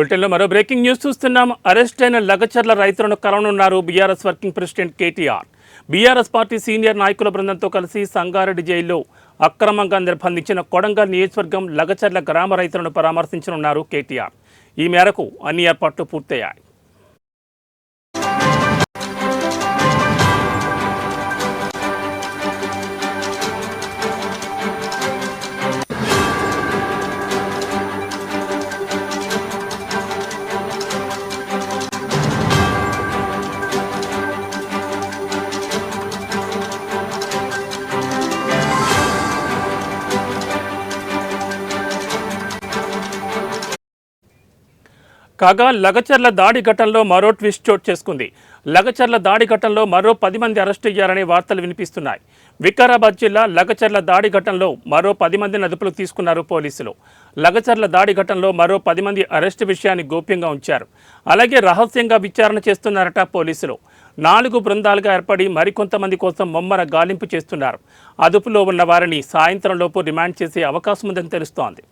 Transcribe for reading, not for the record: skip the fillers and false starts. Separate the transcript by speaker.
Speaker 1: బులెటిన్లో మరో breaking news చూస్తున్నాం. అరెస్ట్ అయిన లగచర్ల రైతులను కలవనున్నారు BRS working president KTR. BRS party senior నాయకుల బృందంతో కలిసి సంగారెడ్డి జైల్లో అక్రమంగా నిర్బంధించిన కొడంగల్ నియోజకవర్గం లగచర్ల గ్రామ రైతులను పరామర్శించనున్నారు కేటీఆర్. ఈ మేరకు అన్ని ఏర్పాట్లు పూర్తయ్యాయి. కాగా లగచర్ల దాడి ఘటనలో మరో ట్విస్ట్ చోటు చేసుకుంది. లగచర్ల దాడి ఘటనలో మరో 10 మంది అరెస్టు అయ్యారనే వార్తలు వినిపిస్తున్నాయి. వికారాబాద్ జిల్లా లగచర్ల దాడి ఘటనలో మరో 10 మందిని అదుపులోకి తీసుకున్నారు పోలీసులు. లగచర్ల దాడి ఘటనలో మరో 10 మంది అరెస్టు విషయాన్ని గోప్యంగా ఉంచారు. అలాగే రహస్యంగా విచారణ చేస్తున్నారట పోలీసులు. 4 బృందాలుగా ఏర్పడి మరికొంతమంది కోసం ముమ్మర గాలింపు చేస్తున్నారు. అదుపులో ఉన్న వారిని సాయంత్రంలోపు రిమాండ్ చేసే అవకాశం ఉందని తెలుస్తోంది.